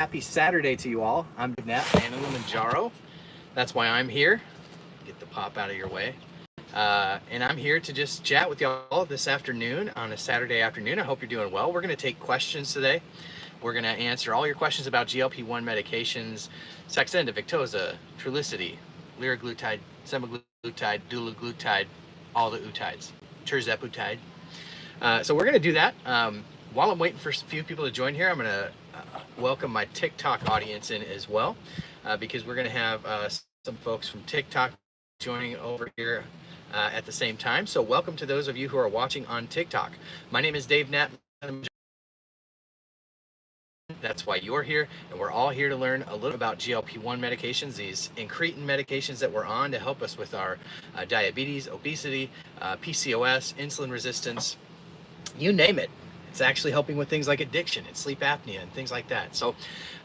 Happy Saturday to you all. I'm Nat, man of the Mounjaro. That's why I'm here. Get the pop out of your way. And I'm here to just chat with y'all this afternoon on a Saturday afternoon. I hope you're doing well. We're going to take questions today. We're going to answer all your questions about GLP-1 medications, Saxenda, Victoza, Trulicity, liraglutide, semaglutide, dulaglutide, all the utides, tirzepatide. So we're going to do that. While I'm waiting for a few people to join here, I'm going to welcome my TikTok audience in as well, because we're going to have some folks from TikTok joining over here at the same time. So welcome to those of you who are watching on TikTok. My name is Dave Nat. That's why you're here, and we're all here to learn a little about GLP-1 medications, these Incretin medications that we're on to help us with our diabetes, obesity, PCOS, insulin resistance, you name it. It's actually helping with things like addiction and sleep apnea and things like that. So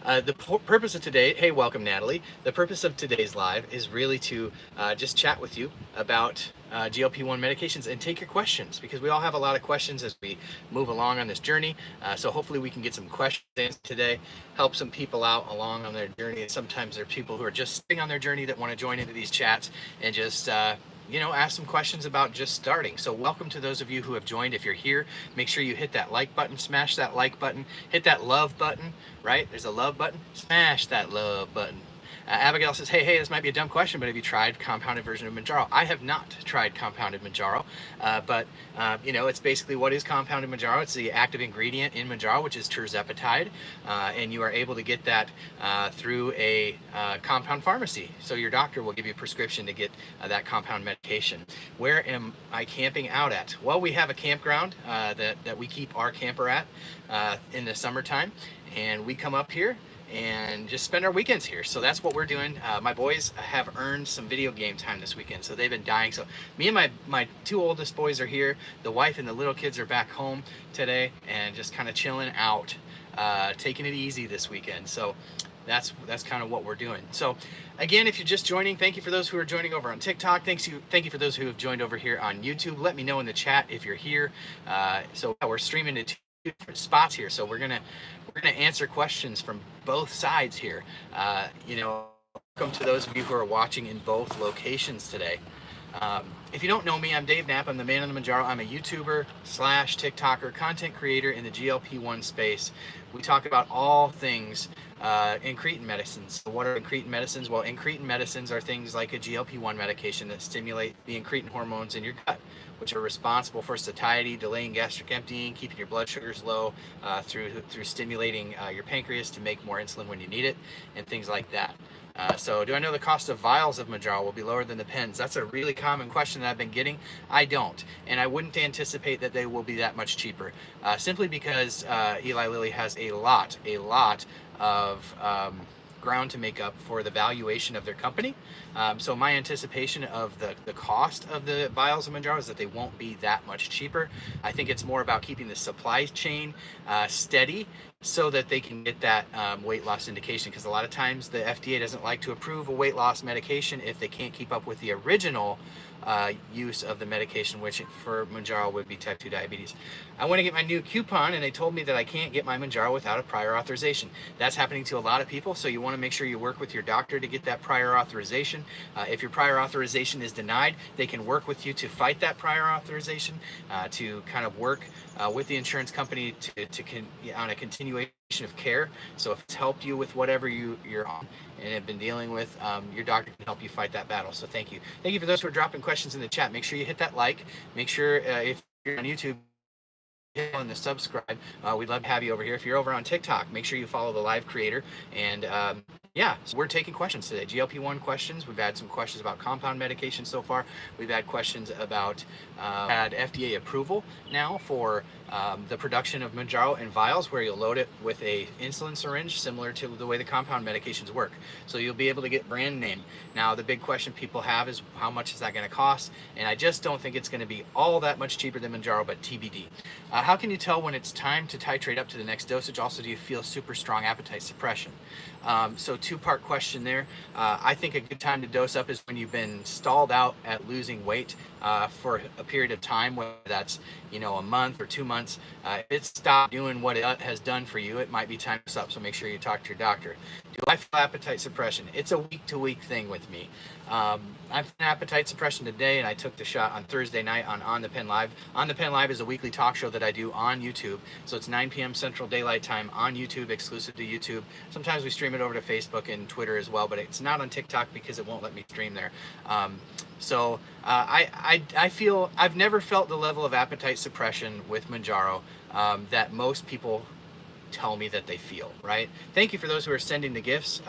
the purpose of today, hey, welcome Natalie. The purpose of today's live is really to just chat with you about GLP-1 medications and take your questions, because we all have a lot of questions as we move along on this journey. So hopefully we can get some questions answered today, help some people out along on their journey. And sometimes there are people who are just sitting on their journey that want to join into these chats and just ask some questions about just starting. So welcome to those of you who have joined. If you're here, make sure you hit that like button, smash that like button, hit that love button, right? There's a love button, smash that love button. Abigail says, hey, this might be a dumb question, but have you tried compounded version of Mounjaro? I have not tried compounded Mounjaro, but it's basically what is compounded Mounjaro. It's the active ingredient in Mounjaro, which is tirzepatide, and you are able to get that through a compound pharmacy. So your doctor will give you a prescription to get that compound medication. Where am I camping out at? Well, we have a campground that we keep our camper at in the summertime, and we come up here and just spend our weekends here. So that's what we're doing. My boys have earned some video game time this weekend, so they've been dying. So me and my two oldest boys are here. The wife and the little kids are back home today and just kind of chilling out, taking it easy this weekend. So that's kind of what we're doing. So again, if you're just joining, thank you for those who are joining over on TikTok. Thank you for those who have joined over here on YouTube. Let me know in the chat if you're here. So we're streaming to two different spots here, so we're gonna answer questions from both sides here. Welcome to those of you who are watching in both locations today. If you don't know me, I'm Dave Knapp. I'm the man on the Mounjaro. I'm a YouTuber / TikToker, content creator in the GLP-1 space. We talk about all things incretin medicines. So what are incretin medicines? Well, incretin medicines are things like a GLP-1 medication that stimulate the incretin hormones in your gut, which are responsible for satiety, delaying gastric emptying, keeping your blood sugars low, through stimulating your pancreas to make more insulin when you need it, and things like that. So do I know the cost of vials of Mounjaro will be lower than the pens? That's a really common question that I've been getting. I don't, and I wouldn't anticipate that they will be that much cheaper, simply because Eli Lilly has a lot of ground to make up for the valuation of their company. So my anticipation of the cost of the vials of Mounjaro is that they won't be that much cheaper. I think it's more about keeping the supply chain steady so that they can get that weight loss indication, because a lot of times the FDA doesn't like to approve a weight loss medication if they can't keep up with the original use of the medication, which for Mounjaro would be type 2 diabetes. I want to get my new coupon, and they told me that I can't get my Mounjaro without a prior authorization. That's happening to a lot of people, so you want to make sure you work with your doctor to get that prior authorization. If your prior authorization is denied, they can work with you to fight that prior authorization, to kind of work with the insurance company on a continuation of care. So if it's helped you with whatever you're on and have been dealing with, your doctor can help you fight that battle. So thank you for those who are dropping questions in the chat. Make sure you hit that like. Make sure if you're on YouTube, hit on the subscribe. We'd love to have you over here. If you're over on TikTok, make sure you follow the live creator. And so we're taking questions today. GLP-1 questions. We've had some questions about compound medication so far. We've had questions about had FDA approval now for the production of Mounjaro in vials, where you'll load it with a insulin syringe, similar to the way the compound medications work. So you'll be able to get brand name. Now, the big question people have is, how much is that going to cost? And I just don't think it's going to be all that much cheaper than Mounjaro, but TBD. How can you tell when it's time to titrate up to the next dosage? Also, do you feel super strong appetite suppression? So two-part question there. I think a good time to dose up is when you've been stalled out at losing weight for a period of time, whether that's a month or 2 months months. If it stopped doing what it has done for you, it might be time to stop, so make sure you talk to your doctor. Do I feel appetite suppression? It's a week-to-week thing with me. I'm feeling appetite suppression today, and I took the shot on Thursday night on the Pen Live. On the Pen Live is a weekly talk show that I do on YouTube, so it's 9 p.m. Central Daylight Time on YouTube, exclusive to YouTube. Sometimes we stream it over to Facebook and Twitter as well, but it's not on TikTok because it won't let me stream there. I feel I've never felt the level of appetite suppression with Mounjaro that most people tell me that they feel, right? Thank you for those who are sending the gifts,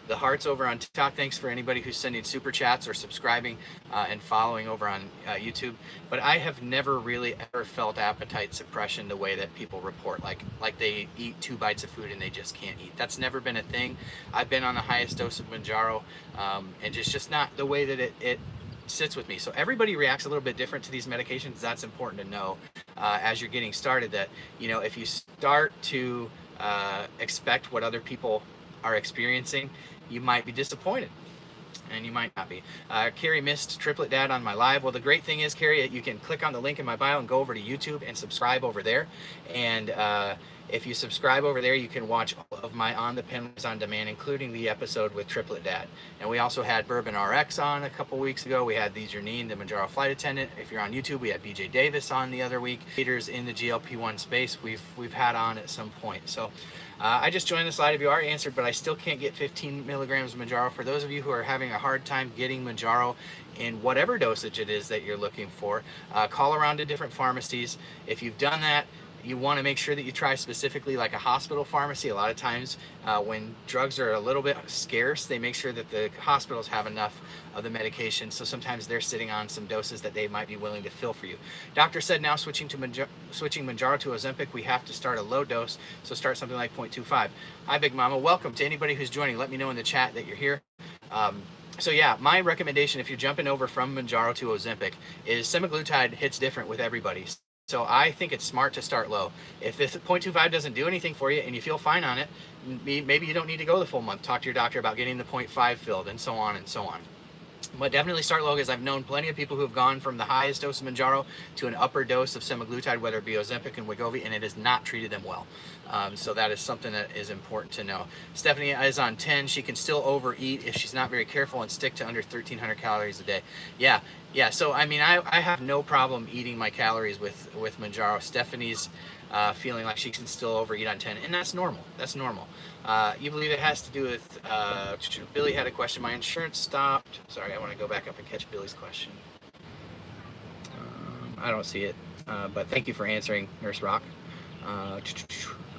the hearts over on TikTok. Thanks for anybody who's sending super chats or subscribing and following over on YouTube. But I have never really ever felt appetite suppression the way that people report, like they eat 2 bites of food and they just can't eat. That's never been a thing. I've been on the highest dose of Mounjaro, and just not the way that it sits with me. So everybody reacts a little bit different to these medications. That's important to know as you're getting started, that, you know, if you start to expect what other people are experiencing, you might be disappointed, and you might not be. Carrie missed Triplet Dad on my live. Well, the great thing is, Carrie, you can click on the link in my bio and go over to YouTube and subscribe over there. And if you subscribe over there, you can watch all of my On the Pen on demand, including the episode with Triplet Dad. And we also had Bourbon RX on a couple weeks ago. We had Lee Janine, the Mounjaro flight attendant. If you're on YouTube, we had BJ Davis on the other week. Leaders in the GLP-1 space we've had on at some point. So I just joined the slide if you are answered, but I still can't get 15 milligrams of Mounjaro. For those of you who are having a hard time getting Mounjaro in whatever dosage it is that you're looking for, call around to different pharmacies. If you've done that, you want to make sure that you try specifically like a hospital pharmacy. A lot of times when drugs are a little bit scarce, they make sure that the hospitals have enough of the medication, so sometimes they're sitting on some doses that they might be willing to fill for you. Doctor said now switching Mounjaro to Ozempic, we have to start a low dose, so start something like 0.25. Hi, Big Mama. Welcome to anybody who's joining. Let me know in the chat that you're here. So yeah, my recommendation if you're jumping over from Mounjaro to Ozempic is semaglutide hits different with everybody. So I think it's smart to start low. If this 0.25 doesn't do anything for you and you feel fine on it, maybe you don't need to go the full month. Talk to your doctor about getting the 0.5 filled, and so on and so on. But definitely start low, because I've known plenty of people who have gone from the highest dose of Mounjaro to an upper dose of semaglutide, whether it be Ozempic and Wegovy, and it has not treated them well. So that is something that is important to know. Stephanie is on 10. She can still overeat if she's not very careful and stick to under 1,300 calories a day. Yeah. So I mean, I have no problem eating my calories with Mounjaro. Stephanie's feeling like she can still overeat on 10, and that's normal. That's normal. You believe it has to do with, Billy had a question. My insurance stopped. Sorry, I want to go back up and catch Billy's question. I don't see it, but thank you for answering, Nurse Rock.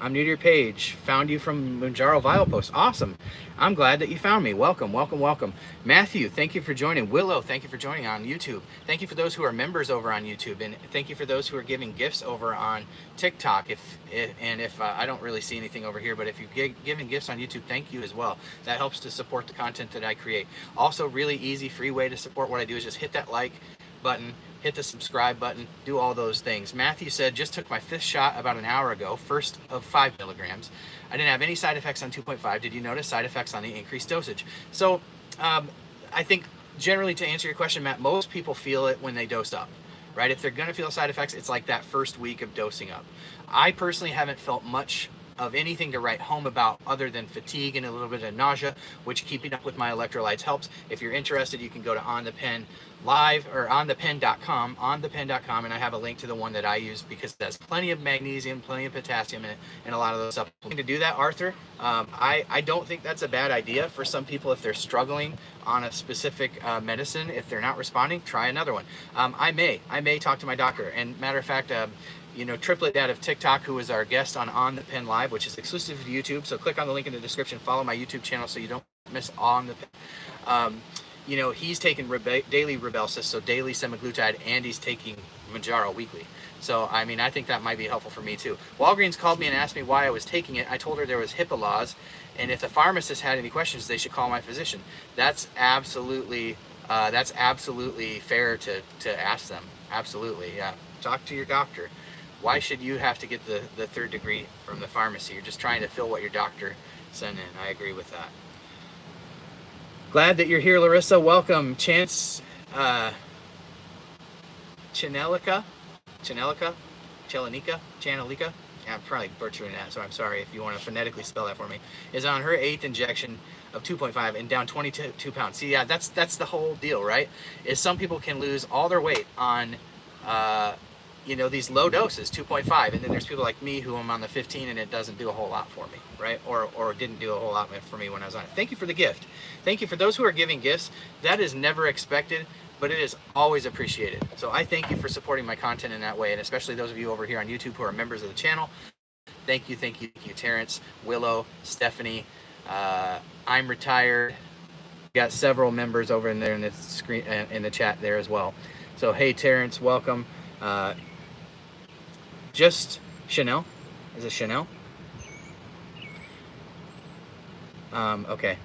I'm new to your page. Found you from Mounjaro Vial Post. Awesome. I'm glad that you found me. Welcome, welcome, welcome. Matthew, thank you for joining. Willow, thank you for joining on YouTube. Thank you for those who are members over on YouTube, and thank you for those who are giving gifts over on TikTok. If I don't really see anything over here, but if you're giving gifts on YouTube, thank you as well. That helps to support the content that I create. Also, really easy, free way to support what I do is just hit that like button, hit the subscribe button, do all those things. Matthew said, just took my 5th shot about an hour ago, first of 5 milligrams. I didn't have any side effects on 2.5. Did you notice side effects on the increased dosage? So I think generally, to answer your question, Matt, most people feel it when they dose up, right? If they're going to feel side effects, it's like that first week of dosing up. I personally haven't felt much of anything to write home about other than fatigue and a little bit of nausea, which keeping up with my electrolytes helps. If you're interested, you can go to On the Pen Live or onthepen.com, and I have a link to the one that I use because it has plenty of magnesium, plenty of potassium in it, and a lot of those supplements. To do that, Arthur, I don't think that's a bad idea for some people. If they're struggling on a specific medicine, if they're not responding, try another one. I may talk to my doctor, and matter of fact, you know, Triplet Dad of TikTok, who was our guest on the Pen Live, which is exclusive to YouTube. So click on the link in the description, follow my YouTube channel so you don't miss On the Pen. You know, he's taking daily Rybelsus, so daily semaglutide, and he's taking Mounjaro weekly. So, I mean, I think that might be helpful for me too. Walgreens called me and asked me why I was taking it. I told her there was HIPAA laws, and if the pharmacist had any questions, they should call my physician. That's absolutely fair to ask them. Absolutely, yeah. Talk to your doctor. Why should you have to get the 3rd degree from the pharmacy? You're just trying to fill what your doctor sent in. I agree with that. Glad that you're here, Larissa. Welcome. Chance Chinelica. Chelanika, I'm probably butchering that, so I'm sorry if you want to phonetically spell that for me, is on her 8th injection of 2.5 and down 22 pounds. See, yeah, that's the whole deal, right? Is some people can lose all their weight on, you know, these low doses, 2.5, and then there's people like me who I'm on the 15 and it doesn't do a whole lot for me, right? Or didn't do a whole lot for me when I was on it. Thank you for the gift. Thank you for those who are giving gifts. That is never expected, but it is always appreciated. So I thank you for supporting my content in that way, and especially those of you over here on YouTube who are members of the channel. Thank you, Terrence, Willow, Stephanie. I'm retired. Got several members over in there in the screen, in the chat there as well. So hey, Terrence, welcome. Just Chanel, is it Chanel? Okay,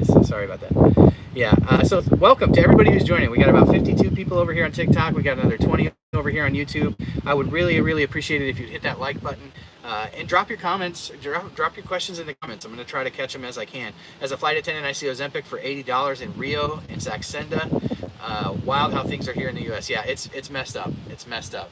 so sorry about that. Yeah, so welcome to everybody who's joining. We got about 52 people over here on TikTok. We got another 20 over here on YouTube. I would really appreciate it if you'd hit that like button and drop your comments, drop your questions in the comments. I'm going to try to catch them as I can. As a flight attendant, I see Ozempic for $80 in Rio and Saxenda. Wild how things are here in the US. Yeah, it's messed up. It's messed up.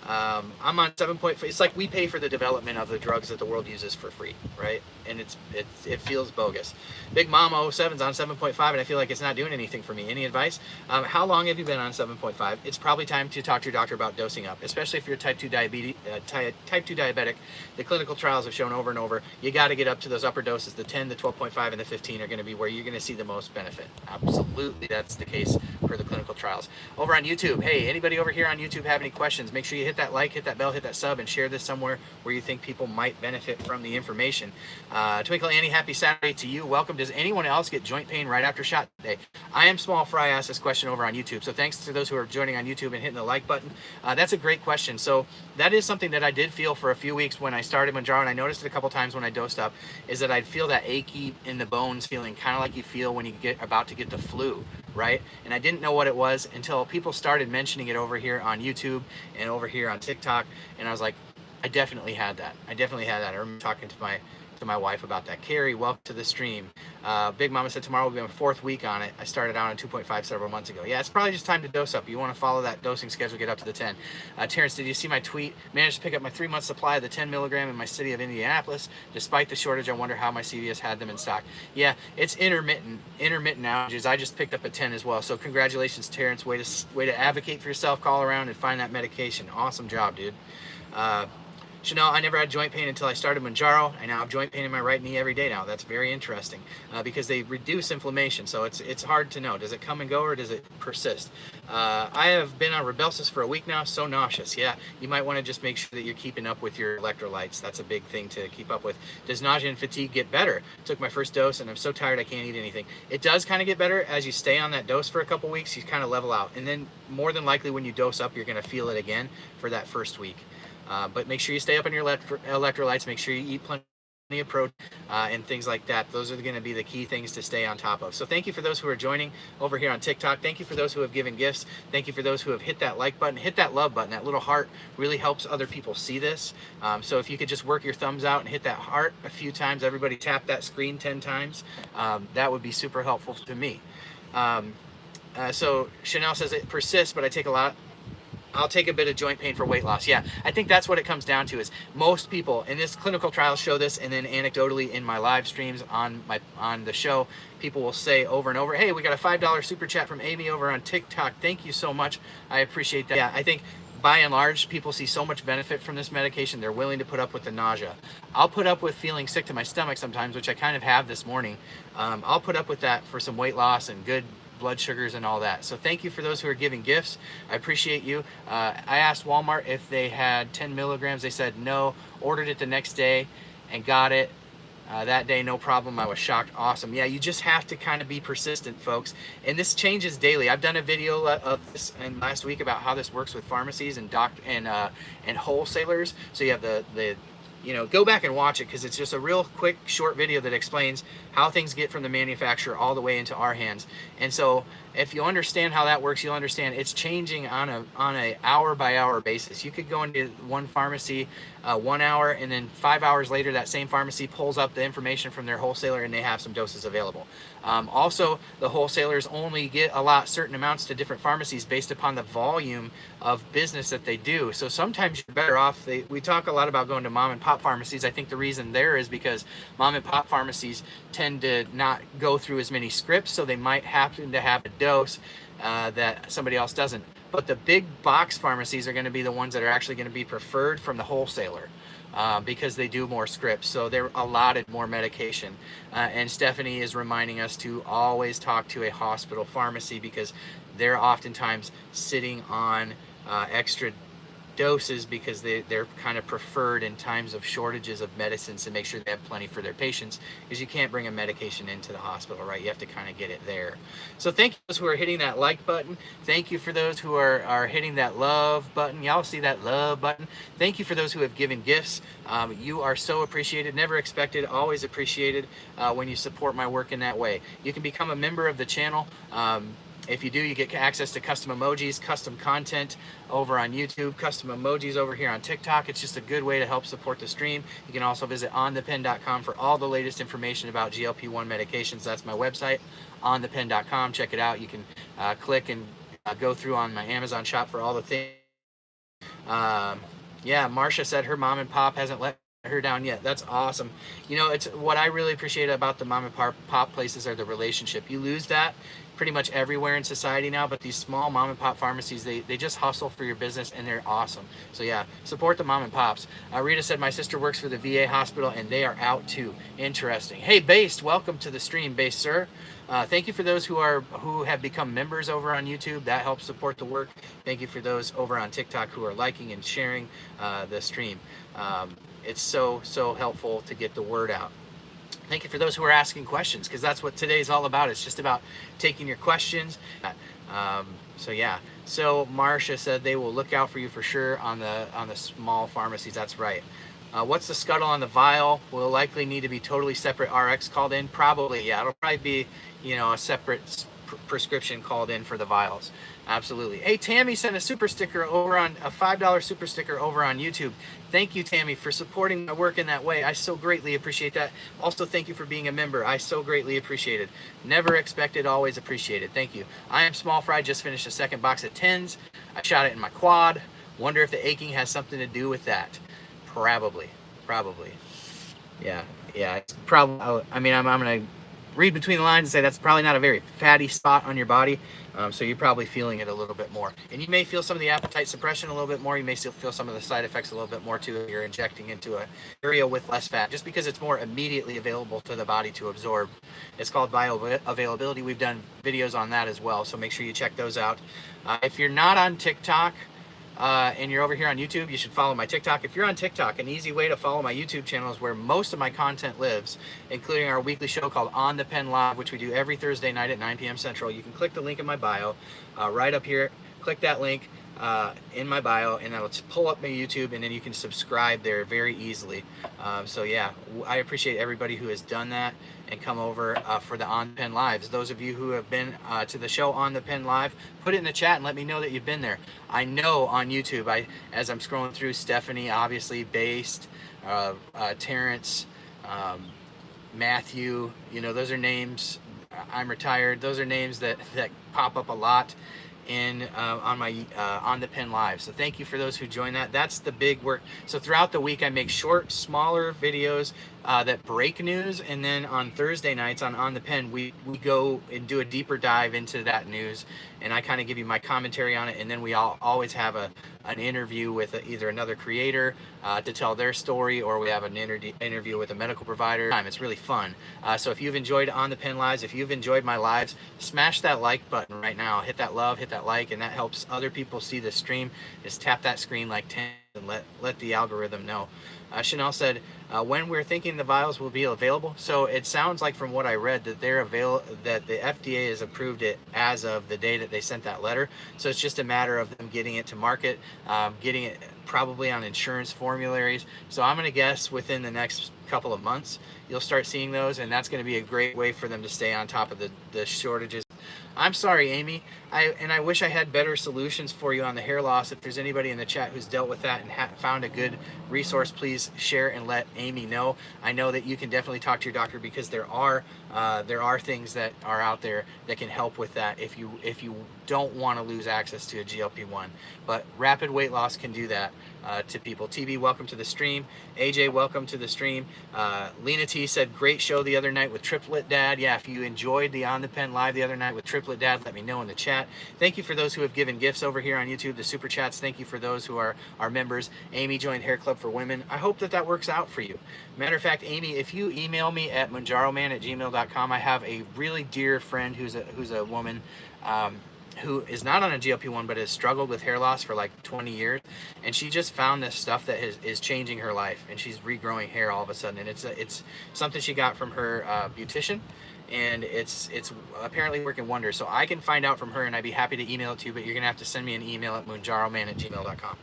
I'm on 7.5. It's like we pay for the development of the drugs that the world uses for free, right? And it feels bogus. Big Mom 07's on 7.5, and I feel like it's not doing anything for me. Any advice? How long have you been on 7.5? It's probably time to talk to your doctor about dosing up, especially if you're type 2 diabetic. The clinical trials have shown over and over, you got to get up to those upper doses. The 10, the 12.5, and the 15 are going to be where you're going to see the most benefit. Absolutely, that's the case for the clinical trials. Over on YouTube, hey, anybody over here on YouTube have any questions? Make sure you hit that like, hit that bell, hit that sub, and share this somewhere where you think people might benefit from the information. Twinkle Annie, happy Saturday to you. Welcome. Does anyone else get joint pain right after shot today? I am Small Fry asked this question over on YouTube, so thanks to those who are joining on YouTube and hitting the like button. That's a great question. So that is something that I did feel for a few weeks when I started Mounjaro, and I noticed it a couple times when I dosed up, is that I'd feel that achy in the bones feeling, kind of like you feel when you get about to get the flu, right? And I didn't know what it was until people started mentioning it over here on YouTube and over here on TikTok, and I was like, I definitely had that. I remember talking to my wife about that. Carrie, welcome to the stream. Big Mama said tomorrow will be my 4th week on it. I started out on 2.5 several months ago. Yeah, it's probably just time to dose up. You want to follow that dosing schedule, get up to the 10. Terrence, did you see my tweet? Managed to pick up my 3-month supply of the 10 milligram in my city of Indianapolis. Despite the shortage, I wonder how my CVS had them in stock. Yeah, it's intermittent outages. I just picked up a 10 as well. So congratulations, Terrence. Way to advocate for yourself, call around and find that medication. Awesome job, dude. Chanel, I never had joint pain until I started Mounjaro. I now have joint pain in my right knee every day now. That's very interesting because they reduce inflammation. So it's hard to know. Does it come and go or does it persist? I have been on Rybelsus for a week now. So nauseous. Yeah, you might want to just make sure that you're keeping up with your electrolytes. That's a big thing to keep up with. Does nausea and fatigue get better? Took my first dose and I'm so tired I can't eat anything. It does kind of get better as you stay on that dose for a couple weeks. You kind of level out. And then more than likely when you dose up, you're going to feel it again for that first week. But make sure you stay up on your electrolytes. Make sure you eat plenty of protein and things like that. Those are going to be the key things to stay on top of. So thank you for those who are joining over here on TikTok. Thank you for those who have given gifts. Thank you for those who have hit that like button, hit that love button. That little heart really helps other people see this. So if you could just work your thumbs out and hit that heart a few times, everybody tap that screen 10 times. That would be super helpful to me. So Chanel says it persists, but I'll take a bit of joint pain for weight loss. Yeah, I think that's what it comes down to is most people, and this clinical trials show this, and then anecdotally in my live streams on the show, people will say over and over, hey, we got a $5 super chat from Amy over on TikTok. Thank you so much. I appreciate that. Yeah, I think by and large, people see so much benefit from this medication, they're willing to put up with the nausea. I'll put up with feeling sick to my stomach sometimes, which I kind of have this morning. I'll put up with that for some weight loss and good blood sugars and all that. So thank you for those who are giving gifts. I appreciate you. I asked Walmart if they had 10 milligrams. They said no. Ordered it the next day and got it that day, no problem. I was shocked. Awesome. Yeah, you just have to kind of be persistent, folks. And this changes daily. I've done a video of this last week about how this works with pharmacies and wholesalers. So you have the go back and watch it, because it's just a real quick, short video that explains how things get from the manufacturer all the way into our hands. And so if you understand how that works, you'll understand it's changing on a hour by hour basis. You could go into one pharmacy 1 hour, and then 5 hours later that same pharmacy pulls up the information from their wholesaler and they have some doses available. Also, the wholesalers only allot certain amounts to different pharmacies based upon the volume of business that they do. So sometimes you're better off. We talk a lot about going to mom and pop pharmacies. I think the reason there is because mom and pop pharmacies tend to not go through as many scripts, so they might happen to have a dose that somebody else doesn't. But the big box pharmacies are going to be the ones that are actually going to be preferred from the wholesaler, because they do more scripts, so they're allotted more medication. And Stephanie is reminding us to always talk to a hospital pharmacy, because they're oftentimes sitting on extra doses, because they're kind of preferred in times of shortages of medicines to make sure they have plenty for their patients, because you can't bring a medication into the hospital, right? You have to kind of get it there. So thank you for those who are hitting that like button. Thank you for those who are hitting that love button. Y'all see that love button? Thank you for those who have given gifts. You are so appreciated, never expected, always appreciated when you support my work in that way. You can become a member of the channel. If you do, you get access to custom emojis, custom content over on YouTube, custom emojis over here on TikTok. It's just a good way to help support the stream. You can also visit onthepen.com for all the latest information about GLP-1 medications. That's my website, onthepen.com. Check it out. You can click and go through on my Amazon shop for all the things. Yeah, Marcia said her mom and pop hasn't let her down yet. That's awesome. It's what I really appreciate about the mom and pop places are the relationship. You lose that pretty much everywhere in society now, but these small mom and pop pharmacies, they just hustle for your business, and they're awesome. So yeah, support the mom and pops. Rita said my sister works for the VA hospital and they are out too. Interesting. Hey, Based, welcome to the stream, Based sir. Thank you for those who have become members over on YouTube. That helps support the work. Thank you for those over on TikTok who are liking and sharing the stream. It's so helpful to get the word out. Thank you for those who are asking questions, because that's what today's all about. It's just about taking your questions. So yeah. So Marcia said they will look out for you for sure on the small pharmacies. That's right. What's the scuttle on the vial? Will likely need to be totally separate RX called in? Probably, yeah. It'll probably be, a separate prescription called in for the vials. Absolutely. Hey, Tammy sent a super sticker over on a $5 super sticker over on YouTube. Thank you, Tammy, for supporting my work in that way. I so greatly appreciate that. Also, thank you for being a member. I so greatly appreciate it. Never expected, always appreciated. Thank you. I am Small Fry. Just finished a second box of Tins. I shot it in my quad. Wonder if the aching has something to do with that. Probably. Yeah. It's probably. I mean, I'm gonna read between the lines and say that's probably not a very fatty spot on your body, so you're probably feeling it a little bit more. And you may feel some of the appetite suppression a little bit more. You may still feel some of the side effects a little bit more too if you're injecting into an area with less fat, just because it's more immediately available to the body to absorb. It's called bioavailability. We've done videos on that as well, so make sure you check those out. If you're not on TikTok, and you're over here on YouTube, you should follow my TikTok. If you're on TikTok, an easy way to follow my YouTube channel is where most of my content lives, including our weekly show called On the Pen Live, which we do every Thursday night at 9 p.m. Central. You can click the link in my bio right up here. Click that link in my bio, and that'll pull up my YouTube, and then you can subscribe there very easily. So yeah, I appreciate everybody who has done that and come over for the On the Pen Lives. Those of you who have been to the show On the Pen Live, put it in the chat and let me know that you've been there. I know on YouTube, as I'm scrolling through, Stephanie, obviously, Based, Terrence, Matthew, those are names. I'm retired. Those are names that pop up a lot on my On the Pen Live. So thank you for those who join that. That's the big work. So throughout the week I make short, smaller videos that break news, and then on Thursday nights on the Pen we go and do a deeper dive into that news, and I kind of give you my commentary on it, and then we always have an interview with either another creator to tell their story, or we have an interview with a medical provider. It's really fun. So if you've enjoyed On the Pen Lives, if you've enjoyed my lives, smash that like button right now. Hit that love, hit that like, and that helps other people see the stream. Just tap that screen like 10 and let the algorithm know. Chanel said, when we're thinking the vials will be available. So it sounds like from what I read that that the FDA has approved it as of the day that they sent that letter. So it's just a matter of them getting it to market, getting it probably on insurance formularies. So I'm going to guess within the next couple of months you'll start seeing those, and that's going to be a great way for them to stay on top of the shortages. I'm sorry, Amy. I wish I had better solutions for you on the hair loss. If there's anybody in the chat who's dealt with that and found a good resource, please share and let Amy know. I know that you can definitely talk to your doctor, because there are things that are out there that can help with that if you don't want to lose access to a GLP-1. But rapid weight loss can do that to people. TB, welcome to the stream. AJ, welcome to the stream. Lena T said, great show the other night with Triplet Dad. Yeah, if you enjoyed the On the Pen live the other night with Triplet Dad, let me know in the chat. Thank you for those who have given gifts over here on YouTube, the super chats. Thank you for those who are our members. Amy joined Hair Club for Women. I hope that works out for you. Matter of fact, Amy, if you email me at mounjaroman@gmail.com, I have a really dear friend who's a woman who is not on a GLP-1 but has struggled with hair loss for like 20 years, and she just found this stuff that is changing her life, and she's regrowing hair all of a sudden, and it's something she got from her beautician, and it's apparently working wonders. So I can find out from her, and I'd be happy to email it to you, but you're gonna have to send me an email at mounjaroman@gmail.com,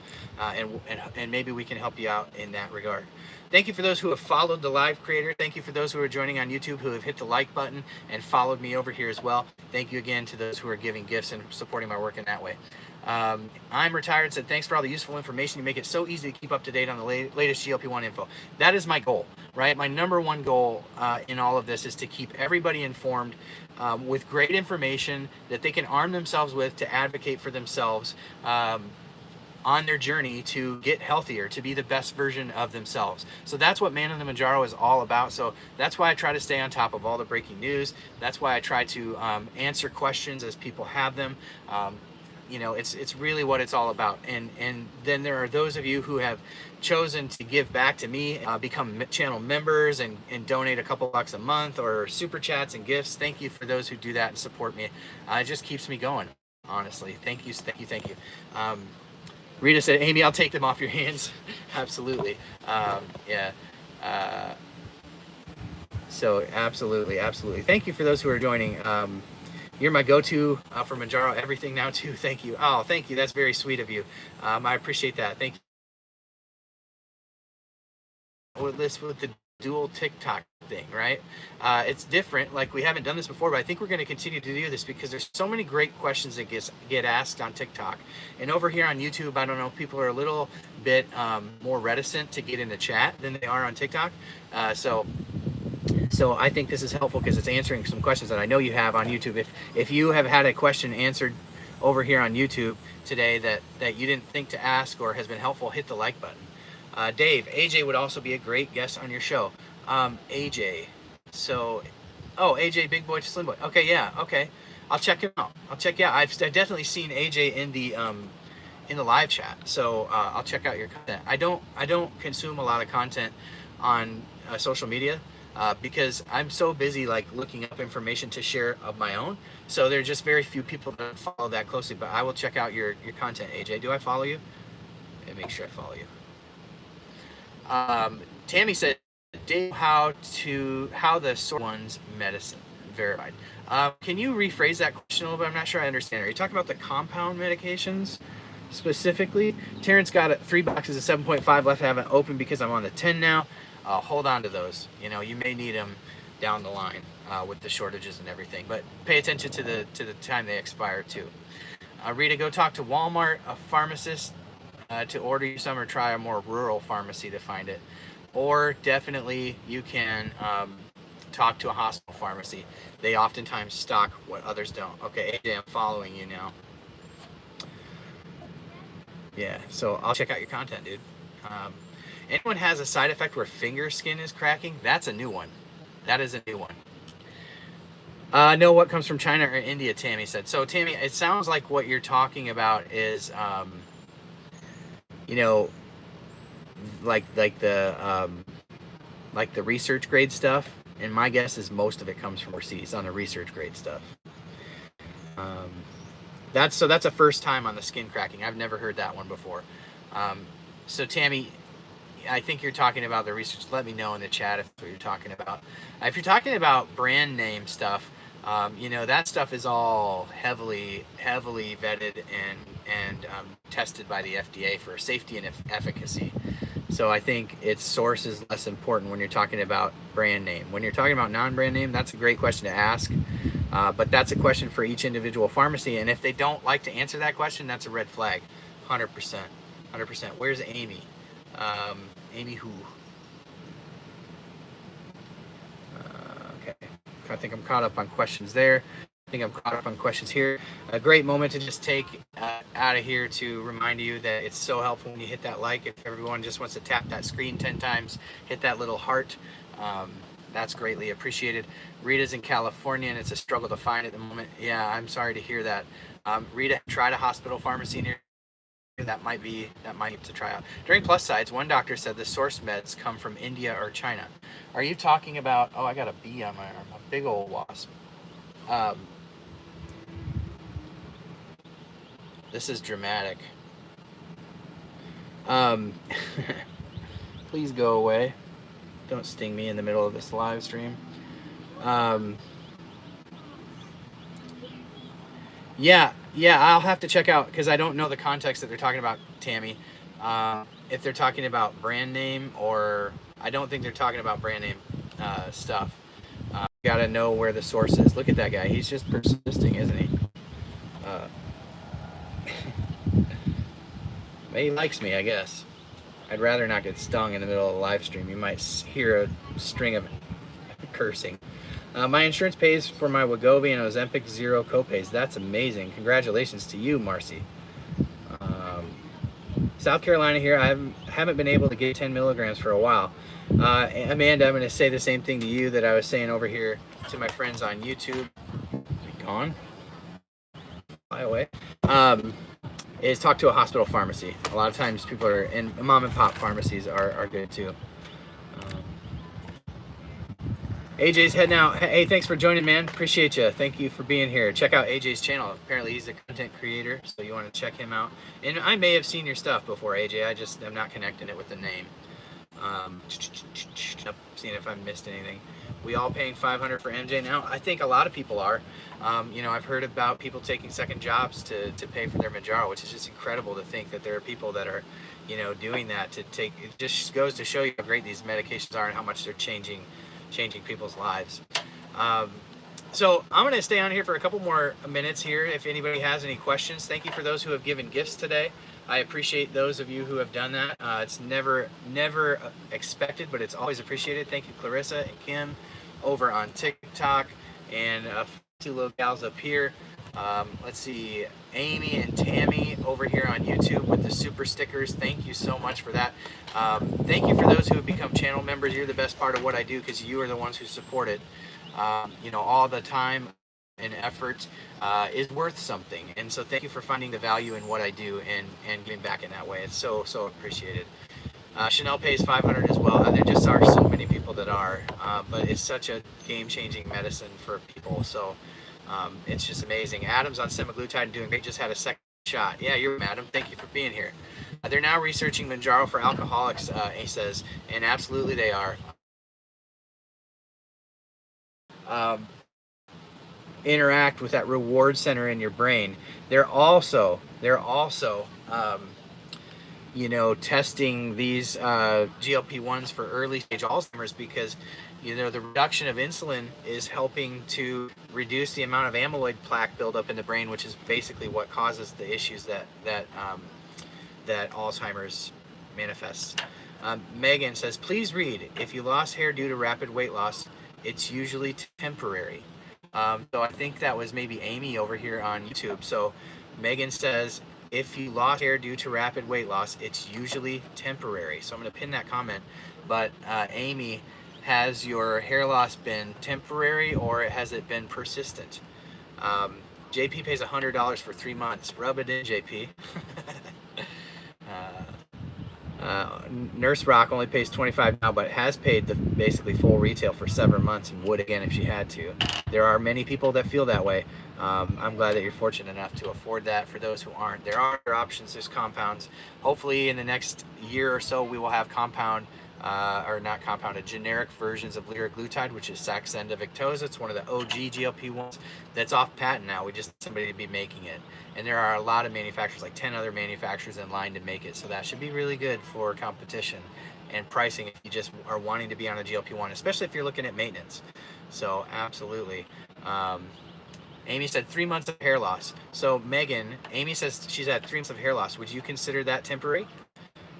and maybe we can help you out in that regard. Thank you for those who have followed the live creator. Thank you for those who are joining on YouTube, who have hit the like button and followed me over here as well. Thank you again to those who are giving gifts and supporting my work in that way. I'm retired said, thanks for all the useful information. You make it so easy to keep up to date on the latest GLP-1 info. That is my goal, right? My number one goal in all of this is to keep everybody informed with great information that they can arm themselves with to advocate for themselves on their journey to get healthier, to be the best version of themselves. So that's what Man in the Mounjaro is all about. So that's why I try to stay on top of all the breaking news. That's why I try to answer questions as people have them. You know, it's really what it's all about. And then there are those of you who have chosen to give back to me, become channel members and donate a couple bucks a month or super chats and gifts. Thank you for those who do that and support me. It just keeps me going, honestly. Thank you. Rita said, Amy, I'll take them off your hands. Absolutely. Yeah. So absolutely. Thank you for those who are joining. You're my go-to for Mounjaro everything now too. Thank you. Oh, thank you. That's very sweet of you. I appreciate that. Thank you. With the dual Tick Tock thing, right? It's different. Like, we haven't done this before, but I think we're going to continue to do this because there's so many great questions that get asked on TikTok. And over here on YouTube, I don't know, people are a little bit more reticent to get in the chat than they are on TikTok. So I think this is helpful because it's answering some questions that I know you have on YouTube. If you have had a question answered over here on YouTube today that you didn't think to ask or has been helpful, hit the like button. Dave, AJ would also be a great guest on your show. AJ, so, oh, AJ, big boy to slim boy. Okay, yeah, okay. I'll check him out. I've definitely seen AJ in the live chat, so I'll check out your content. I don't consume a lot of content on social media because I'm so busy like looking up information to share of my own. So there's just very few people that follow that closely. But I will check out your content, AJ. Do I follow you? Let me make sure I follow you. Tammy said, Dave, how the sort one's medicine verified. Can you rephrase that question a little bit? I'm not sure I understand. Are you talking about the compound medications specifically? Terrence got 3 boxes of 7.5 left. I haven't opened because I'm on the 10 now. Hold on to those. You know, you may need them down the line with the shortages and everything. But pay attention to the time they expire too. Rita, go talk to Walmart, a pharmacist, to order you some, or try a more rural pharmacy to find it. Or definitely you can talk to a hospital pharmacy. They oftentimes stock what others don't. Okay, AJ, I'm following you now. Yeah, so I'll check out your content, dude. Anyone has a side effect where finger skin is cracking? That's a new one. That is a new one. No, what comes from China or India, Tammy said. So Tammy, it sounds like what you're talking about is, you know, like the research grade stuff. And my guess is most of it comes from overseas on the research grade stuff. That's a first time on the skin cracking. I've never heard that one before. So Tammy, I think you're talking about the research. Let me know in the chat if that's what you're talking about. If you're talking about brand name stuff, that stuff is all heavily vetted and tested by the FDA for safety and efficacy. So I think its source is less important when you're talking about brand name. When you're talking about non-brand name, that's a great question to ask. But that's a question for each individual pharmacy. And if they don't like to answer that question, that's a red flag. 100%. 100%. Where's Amy? Amy who? Okay. I think I'm caught up on questions there. I think I'm caught up on questions here. A great moment to just take out of here to remind you that it's so helpful when you hit that like. If everyone just wants to tap that screen 10 times, hit that little heart. That's greatly appreciated. Rita's in California and it's a struggle to find at the moment. Yeah, I'm sorry to hear that. Rita, tried a hospital pharmacy near. That might need to try out. During plus sides, one doctor said the source meds come from India or China. Are you talking about, oh, I got a bee on my arm, a big old wasp. This is dramatic. Please go away. Don't sting me in the middle of this live stream. Yeah, I'll have to check out because I don't know the context that they're talking about, Tammy. If they're talking about brand name, or I don't think they're talking about brand name stuff. Gotta know where the source is. Look at that guy. He's just persisting, isn't he? He likes me, I guess. I'd rather not get stung in the middle of the live stream. You might hear a string of cursing. My insurance pays for my Wegovy and Ozempic, 0 copays. That's amazing. Congratulations to you, Marcy. South Carolina here. I haven't been able to get 10 milligrams for a while. Amanda, I'm going to say the same thing to you that I was saying over here to my friends on YouTube. Be gone. Fly away. Is talk to a hospital pharmacy. A lot of times people are in mom and pop pharmacies are good too. AJ's heading out. Hey, thanks for joining, man. Appreciate you. Thank you for being here. Check out AJ's channel. Apparently he's a content creator, so you want to check him out. And I may have seen your stuff before, AJ. I just am not connecting it with the name. Seeing if I missed anything. We all paying $500 for MJ now? I think a lot of people are. I've heard about people taking second jobs to pay for their Mounjaro, which is just incredible to think that there are people that are, doing that to take. It just goes to show you how great these medications are and how much they're changing people's lives. So I'm going to stay on here for a couple more minutes here if anybody has any questions. Thank you for those who have given gifts today. I appreciate those of you who have done that. It's never expected, but it's always appreciated. Thank you, Clarissa and Kim over on TikTok, and two little gals up here. Let's see, Amy and Tammy over here on YouTube with the super stickers. Thank you so much for that. Thank you for those who have become channel members. You're the best part of what I do because you are the ones who support it. All the time and effort is worth something. And so thank you for finding the value in what I do and giving back in that way. It's so appreciated. Chanel pays $500 as well. There just are so many people that are, but it's such a game-changing medicine for people. So it's just amazing. Adam's on semaglutide and doing great. Just had a second shot. Yeah, you're Adam. Thank you for being here. They're now researching Mounjaro for alcoholics, he says, and absolutely they are. Interact with that reward center in your brain. They're also testing these GLP-1s for early stage Alzheimer's because the reduction of insulin is helping to reduce the amount of amyloid plaque buildup in the brain, which is basically what causes the issues that Alzheimer's manifests. Megan says, please read, if you lost hair due to rapid weight loss, it's usually temporary. So I think that was maybe Amy over here on YouTube. So Megan says, if you lost hair due to rapid weight loss, it's usually temporary. So I'm going to pin that comment. But Amy, has your hair loss been temporary or has it been persistent? JP pays $100 for 3 months. Rub it in, JP. Nurse Rock only pays $25 now, but has paid the basically full retail for several months and would again if she had to. There are many people that feel that way. I'm glad that you're fortunate enough to afford that. For those who aren't, there are other options. There's compounds. Hopefully in the next year or so we will have generic versions of liraglutide, which is Saxenda Victoza. It's one of the OG GLP-1s that's off patent now. We just need somebody to be making it. And there are a lot of manufacturers, like 10 other manufacturers in line to make it. So that should be really good for competition and pricing if you just are wanting to be on a GLP-1, especially if you're looking at maintenance. So absolutely. Amy said 3 months of hair loss. So Megan, Amy says she's had 3 months of hair loss. Would you consider that temporary?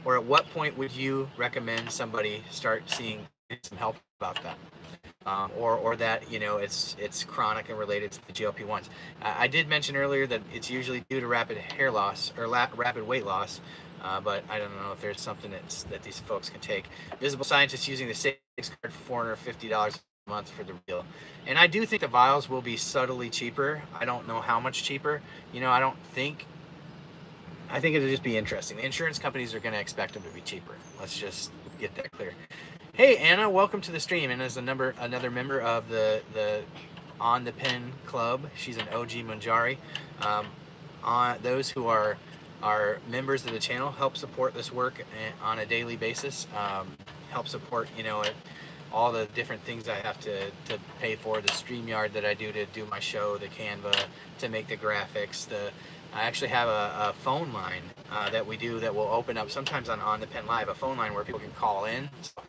Or at what point would you recommend somebody start seeing some help about that? Or that, you know, it's chronic and related to the GLP-1s. I did mention earlier that it's usually due to rapid hair loss or rapid weight loss, but I don't know if there's something that these folks can take. Visible Scientists using the savings card for $450 a month for the real. And I do think the vials will be subtly cheaper. I don't know how much cheaper. You know, I think it'll just be interesting. The insurance companies are going to expect them to be cheaper. Let's just get that clear. Hey, Anna, welcome to the stream. And as another member of the On the Pen Club, she's an OG Mounjaro. Those who are members of the channel help support this work on a daily basis. Help support, you know, all the different things I have to pay for, the StreamYard that I do to do my show, the Canva, to make the graphics, I actually have a phone line that we do that will open up sometimes on the Pen Live, a phone line where people can call in. So,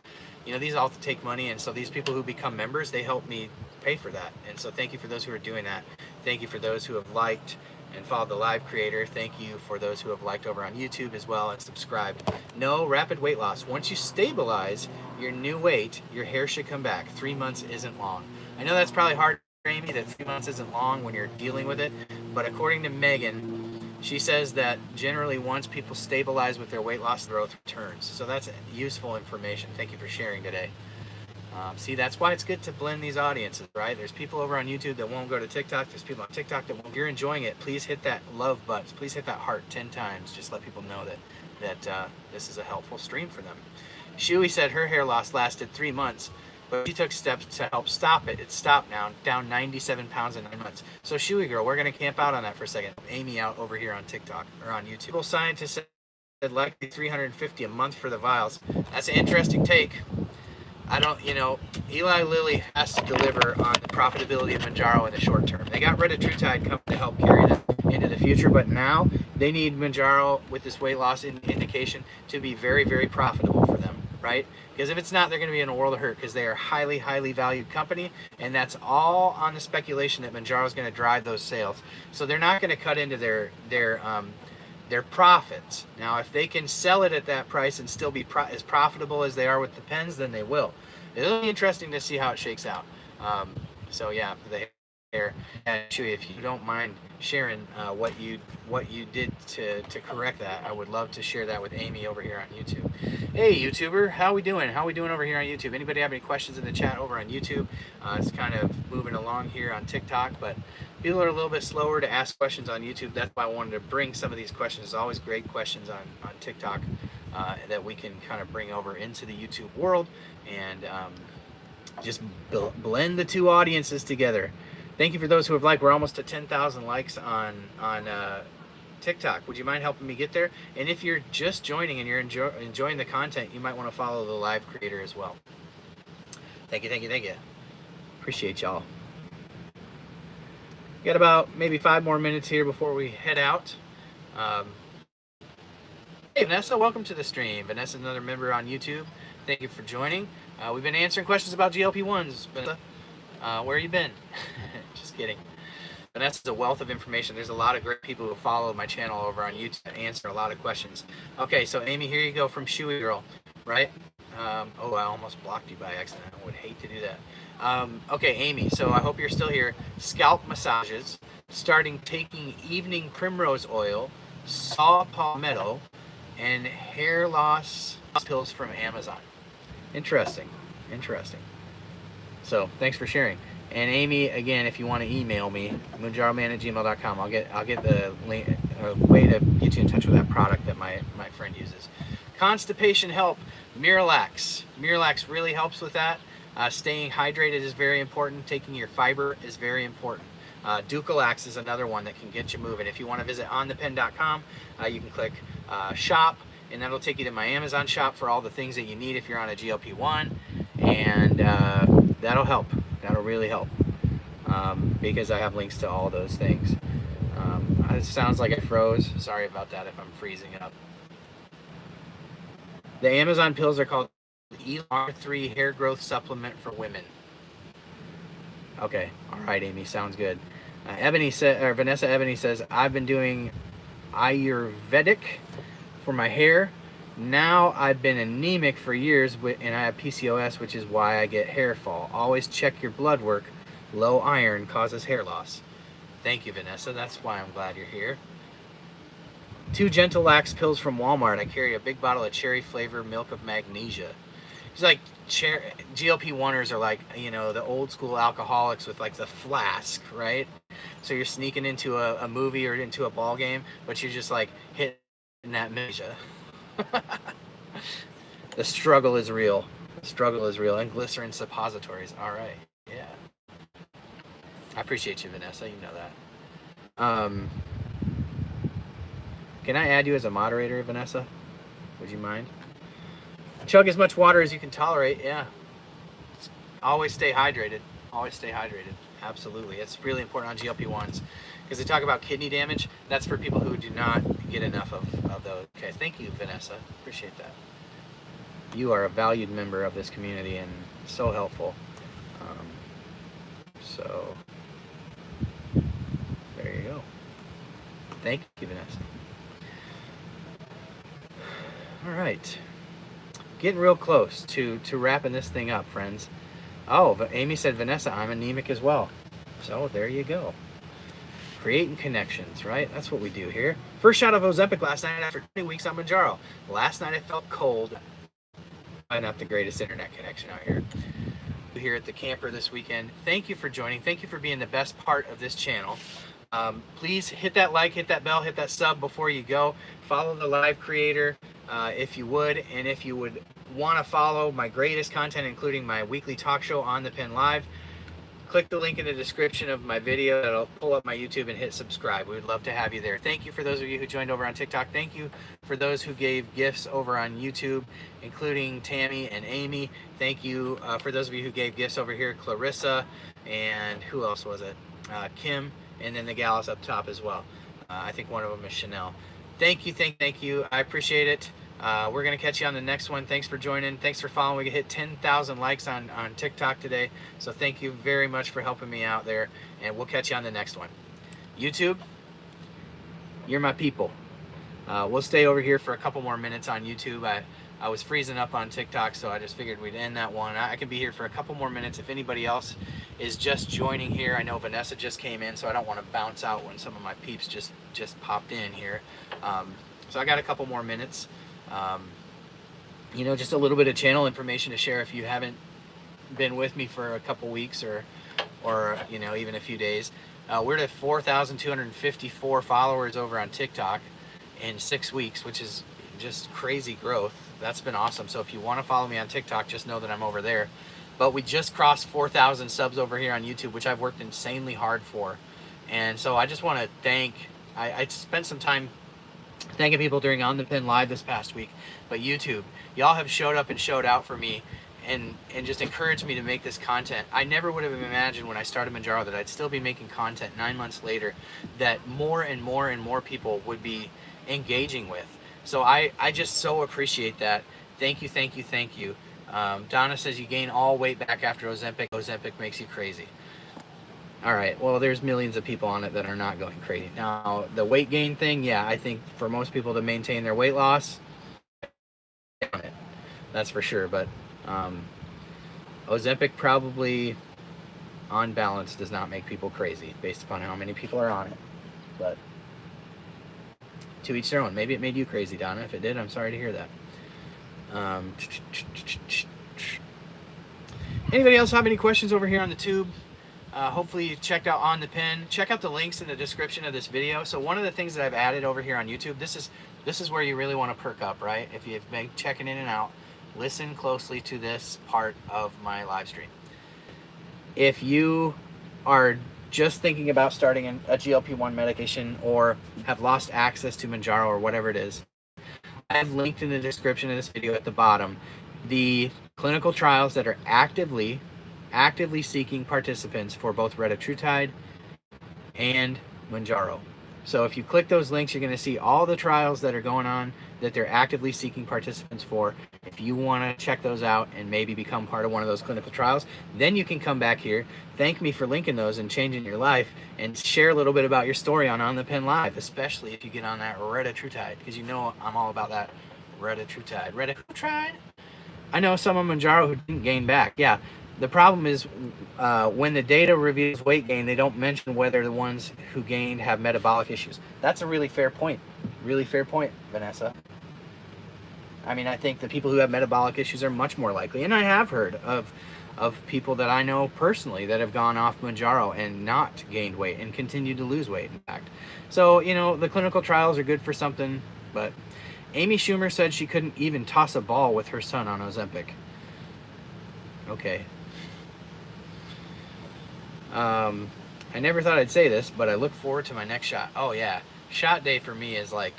you know, these all take money, and so these people who become members, they help me pay for that. And so thank you for those who are doing that. Thank you for those who have liked and followed the live creator. Thank you for those who have liked over on YouTube as well and subscribed. No rapid weight loss. Once you stabilize your new weight, your hair should come back. 3 months isn't long. I know that's probably hard, Amy, that 3 months isn't long when you're dealing with it, but according to Megan, she says that generally once people stabilize with their weight loss, growth returns. So that's useful information. Thank you for sharing today. See, that's why it's good to blend these audiences, right? There's people over on YouTube that won't go to TikTok. There's people on TikTok that won't. If you're enjoying it, please hit that love button. Please hit that heart 10 times. Just let people know that this is a helpful stream for them. Shui said her hair loss lasted 3 months, but she took steps to help stop it. It's stopped now, down 97 pounds in 9 months. So Shui girl, we're going to camp out on that for a second. Amy out over here on TikTok or on YouTube. Visible Scientists said likely $350 a month for the vials. That's an interesting take. I don't, you know, Eli Lilly has to deliver on the profitability of Mounjaro in the short term. They got rid of Trutide coming to help carry them into the future, but now they need Mounjaro with this weight loss indication to be very, very profitable for them, right? Because if it's not, they're going to be in a world of hurt because they are a highly, highly valued company, and that's all on the speculation that Mounjaro is going to drive those sales. So they're not going to cut into their profits. Now, if they can sell it at that price and still be as profitable as they are with the pens, then they will. It'll be interesting to see how it shakes out. So yeah, the hair. And Chewy, if you don't mind sharing what you did to correct that, I would love to share that with Amy over here on YouTube. Hey YouTuber, how we doing? How we doing over here on YouTube? Anybody have any questions in the chat over on YouTube? It's kind of moving along here on TikTok, but people are a little bit slower to ask questions on YouTube. That's why I wanted to bring some of these questions. There's always great questions on TikTok that we can kind of bring over into the YouTube world and just blend the two audiences together. Thank you for those who have liked. We're almost to 10,000 likes on TikTok. Would you mind helping me get there? And if you're just joining and you're enjoying the content, you might want to follow the live creator as well. Thank you, thank you, thank you. Appreciate y'all. Got about maybe 5 more minutes here before we head out. Hey Vanessa, welcome to the stream. Vanessa's another member on YouTube. Thank you for joining. We've been answering questions about GLP-1s. Vanessa, where you been? Just kidding. Vanessa's a wealth of information. There's a lot of great people who follow my channel over on YouTube and answer a lot of questions. Okay, so Amy, here you go from Shui Girl, right? Oh, I almost blocked you by accident. I would hate to do that. Okay, Amy, so I hope you're still here. Scalp massages, starting taking evening primrose oil, saw palmetto, and hair loss pills from Amazon. Interesting, interesting. So thanks for sharing. And Amy, again, if you want to email me, mounjaroman@gmail.com, I'll get the link, way to get you in touch with that product that my friend uses. Constipation help, Miralax. Miralax really helps with that. Staying hydrated is very important. Taking your fiber is very important. Ducalax is another one that can get you moving. If you want to visit onthepen.com, you can click shop, and that'll take you to my Amazon shop for all the things that you need if you're on a GLP-1, and that'll help. That'll really help, because I have links to all those things. It sounds like I froze. Sorry about that if I'm freezing up. The Amazon pills are called ER3 hair growth supplement for women. Okay, all right, Amy, sounds good. Vanessa Ebony says, I've been doing Ayurvedic for my hair. Now I've been anemic for years, and I have PCOS, which is why I get hair fall. Always check your blood work. Low iron causes hair loss. Thank you, Vanessa. That's why I'm glad you're here. 2 Gentle Lax pills from Walmart. I carry a big bottle of cherry flavor milk of magnesia. It's like GLP-1ers are like, you know, the old school alcoholics with like the flask, right? So you're sneaking into a movie or into a ball game, but you're just like hitting that magnesia. The struggle is real. The struggle is real. And glycerin suppositories. All right. Yeah. I appreciate you, Vanessa. You know that. Can I add you as a moderator, Vanessa? Would you mind? Chug as much water as you can tolerate. Yeah. Always stay hydrated. Always stay hydrated. Absolutely. It's really important on GLP-1s because they talk about kidney damage. That's for people who do not get enough of those. Okay. Thank you, Vanessa. Appreciate that. You are a valued member of this community and so helpful. So there you go. Thank you, Vanessa. All right. Getting real close to wrapping this thing up, friends. Oh, but Amy said, Vanessa, I'm anemic as well. So there you go. Creating connections, right? That's what we do here. First shot of Ozempic last night after 20 weeks on Mounjaro. Last night I felt cold. Not the greatest internet connection out here at the camper this weekend. Thank you for joining. Thank you for being the best part of this channel. Please hit that like, hit that bell, hit that sub before you go. Follow the live creator if you would, and if you would want to follow my greatest content, including my weekly talk show on the Pen Live, click the link in the description of my video. That'll pull up my YouTube and hit subscribe. We would love to have you there. Thank you for those of you who joined over on TikTok. Thank you for those who gave gifts over on YouTube, including Tammy and Amy. Thank you for those of you who gave gifts over here, Clarissa, and who else was it? Kim, and then the gals up top as well. I think one of them is Chanel. Thank you, thank you. I appreciate it. We're going to catch you on the next one. Thanks for joining. Thanks for following. We hit 10,000 likes on TikTok today. So thank you very much for helping me out there. And we'll catch you on the next one. YouTube, you're my people. We'll stay over here for a couple more minutes on YouTube. I was freezing up on TikTok, so I just figured we'd end that one. I can be here for a couple more minutes if anybody else is just joining here. I know Vanessa just came in, so I don't want to bounce out when some of my peeps just popped in here. So I got a couple more minutes. You know, just a little bit of channel information to share if you haven't been with me for a couple weeks or you know, even a few days. We're at 4,254 followers over on TikTok in 6 weeks, which is just crazy growth. That's been awesome. So if you want to follow me on TikTok, just know that I'm over there. But we just crossed 4,000 subs over here on YouTube, which I've worked insanely hard for. And so I just want to thank, I spent some time thanking people during On the Pen Live this past week, but YouTube, y'all have showed up and showed out for me and just encouraged me to make this content. I never would have imagined when I started Mounjaro that I'd still be making content 9 months later that more and more and more people would be engaging with. So I just so appreciate that. Thank you, thank you, thank you. Donna says you gain all weight back after Ozempic. Ozempic makes you crazy. All right, well, there's millions of people on it that are not going crazy. Now, the weight gain thing, yeah, I think for most people to maintain their weight loss, that's for sure. But Ozempic probably, on balance, does not make people crazy based upon how many people are on it. But to each their own. Maybe it made you crazy, Donna. If it did, I'm sorry to hear that. Anybody else have any questions over here on the tube? Hopefully you checked out On the Pen. Check out the links in the description of this video. So one of the things that I've added over here on YouTube, this is where you really want to perk up, right? If you've been checking in and out, listen closely to this part of my live stream. If you are just thinking about starting a GLP-1 medication or have lost access to Mounjaro or whatever it is, I've linked in the description of this video at the bottom the clinical trials that are actively seeking participants for both retatrutide and Mounjaro. So if you click those links, you're going to see all the trials that are going on that they're actively seeking participants for. If you want to check those out and maybe become part of one of those clinical trials, then you can come back here, thank me for linking those and changing your life, and share a little bit about your story on the Pen Live, especially if you get on that retatrutide, because you know I'm all about that retatrutide. Retatrutide? I know some of Mounjaro who didn't gain back. Yeah. The problem is when the data reveals weight gain, they don't mention whether the ones who gained have metabolic issues. That's a really fair point. Really fair point, Vanessa. I mean, I think the people who have metabolic issues are much more likely. And I have heard of people that I know personally that have gone off Mounjaro and not gained weight and continued to lose weight, in fact. So, you know, the clinical trials are good for something, but Amy Schumer said she couldn't even toss a ball with her son on Ozempic. Okay. I never thought I'd say this, but I look forward to my next shot. Oh yeah, shot day for me is like,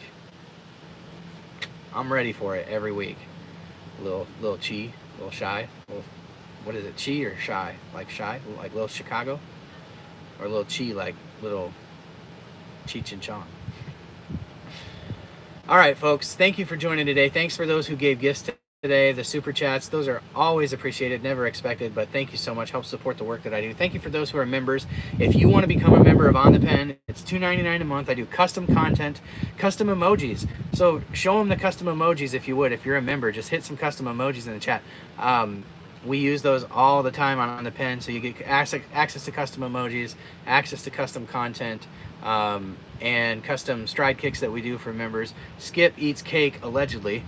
I'm ready for it every week. Little chi, little shy, what is it, chi or shy? Like shy, like little Chicago? Or little chi, like little Cheech and Chong. All right, folks, thank you for joining today. Thanks for those who gave gifts today, the super chats. Those are always appreciated, never expected, but thank you so much. Help support the work that I do. Thank you for those who are members. If you want to become a member of On the Pen, it's $2.99 a month. I do custom content, custom emojis. So show them the custom emojis if you would. If you're a member, just hit some custom emojis in the chat. We use those all the time on the Pen, so you get access to custom emojis, access to custom content, and custom stride kicks that we do for members. Skip eats cake, allegedly.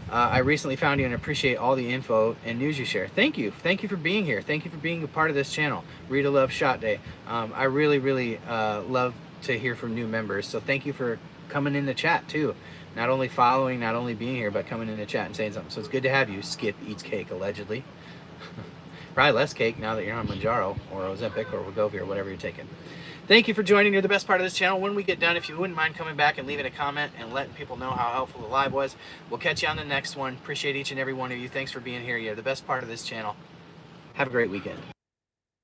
I recently found you and appreciate all the info and news you share. Thank you. Thank you for being here. Thank you for being a part of this channel. Rita loves Shot Day. I really love to hear from new members. So thank you for coming in the chat too. Not only following, not only being here, but coming in the chat and saying something. So it's good to have you. Skip eats cake, allegedly. Probably less cake now that you're on Mounjaro or Ozempic or Wegovy or whatever you're taking. Thank you for joining. You're the best part of this channel. When we get done, if you wouldn't mind coming back and leaving a comment and letting people know how helpful the live was, we'll catch you on the next one. Appreciate each and every one of you. Thanks for being here. You're the best part of this channel. Have a great weekend.